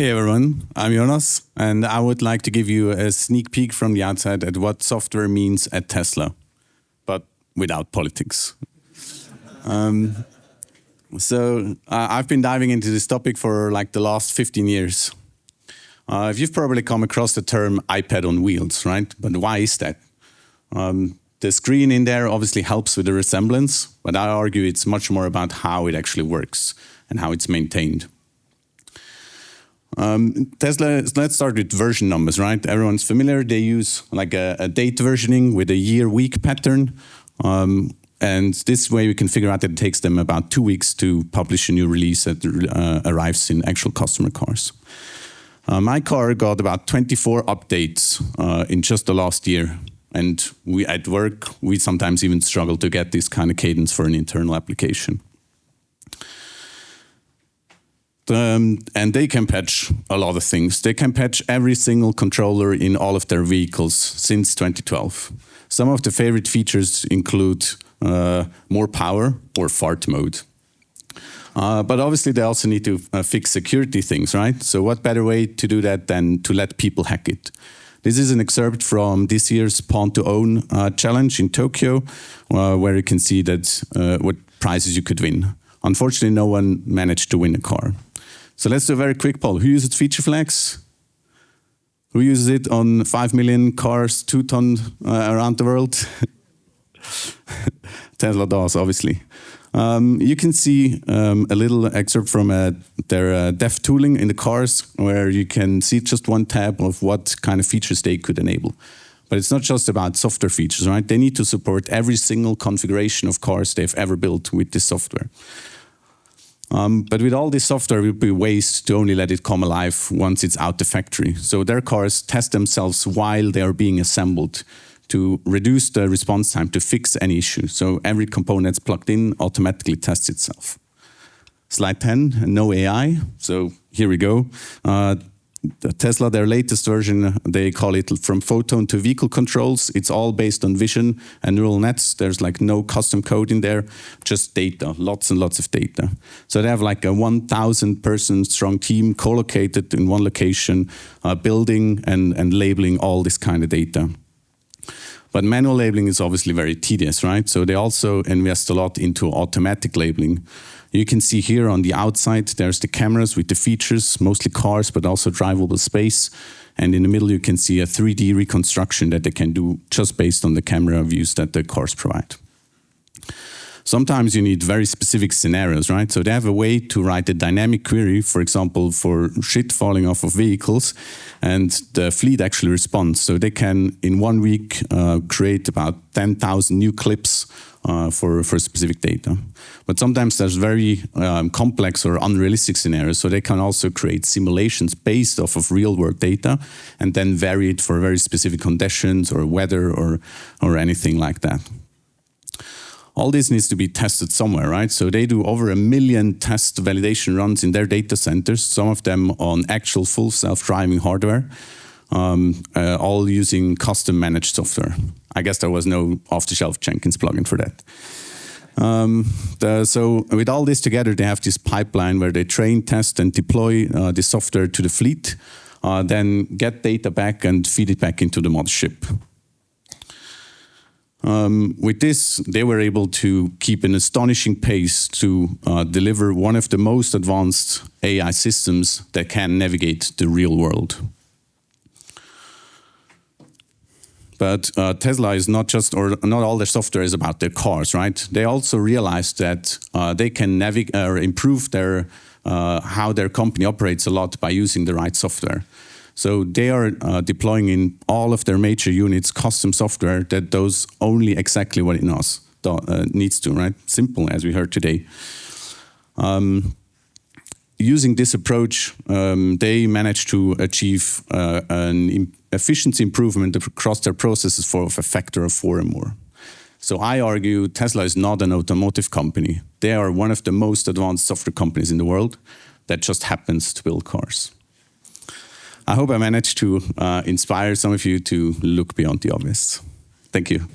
Hey everyone, I'm Jonas, and I would like to give you a sneak peek from the outside at what software means at Tesla, but without politics. I've been diving into this topic for like the last 15 years. You've probably come across the term iPad on wheels, right? But why is that? The screen in there obviously helps with the resemblance, but I argue it's much more about how it actually works and how it's maintained. Tesla, let's start with version numbers, right? Everyone's familiar. They use like a date versioning with a year-week pattern. And this way we can figure out that it takes them about 2 weeks to publish a new release that arrives in actual customer cars. My car got about 24 updates in just the last year. And at work, we sometimes even struggle to get this kind of cadence for an internal application. And they can patch a lot of things. They can patch every single controller in all of their vehicles since 2012. Some of the favorite features include more power or fart mode. But obviously they also need to fix security things, right? So what better way to do that than to let people hack it? This is an excerpt from this year's Pawn to Own challenge in Tokyo, where you can see that what prizes you could win. Unfortunately, no one managed to win a car. So let's do a very quick poll. Who uses feature flags? Who uses it on 5 million cars, 2 ton around the world? Tesla does, obviously. You can see a little excerpt from their dev tooling in the cars, where you can see just one tab of what kind of features they could enable. But it's not just about software features, right? They need to support every single configuration of cars they've ever built with this software. But with all this software, it would be waste to only let it come alive once it's out the factory. So their cars test themselves while they are being assembled to reduce the response time to fix any issue. So every component that's plugged in automatically tests itself. Slide 10, no AI. So here we go. The Tesla, their latest version, they call it from photon to vehicle controls. It's all based on vision and neural nets. There's like no custom code in there, just data, lots and lots of data. So they have like a 1,000 person strong team co-located in one location, building and labeling all this kind of data. But manual labeling is obviously very tedious, right? So they also invest a lot into automatic labeling. You can see here on the outside, there's the cameras with the features, mostly cars, but also drivable space. And in the middle, you can see a 3D reconstruction that they can do just based on the camera views that the cars provide. Sometimes you need very specific scenarios, right? So they have a way to write a dynamic query, for example, for shit falling off of vehicles, and the fleet actually responds. So they can, in 1 week, create about 10,000 new clips for specific data. But sometimes there's very complex or unrealistic scenarios, so they can also create simulations based off of real-world data and then vary it for very specific conditions or weather or anything like that. All this needs to be tested somewhere, right? So they do over 1 million test validation runs in their data centers, some of them on actual full self-driving hardware, all using custom managed software. I guess there was no off-the-shelf Jenkins plugin for that. So with all this together, they have this pipeline where they train, test, and deploy the software to the fleet, then get data back and feed it back into the mothership. With this, they were able to keep an astonishing pace to deliver one of the most advanced AI systems that can navigate the real world. But Tesla is not just, or not all their software is about their cars, right? They also realized that they can improve their how their company operates a lot by using the right software. So they are deploying in all of their major units custom software that does only exactly what it needs to, right? Simple, as we heard today. Using this approach, they managed to achieve an efficiency improvement across their processes for a factor of 4 or more. So I argue Tesla is not an automotive company. They are one of the most advanced software companies in the world that just happens to build cars. I hope I managed to inspire some of you to look beyond the obvious. Thank you.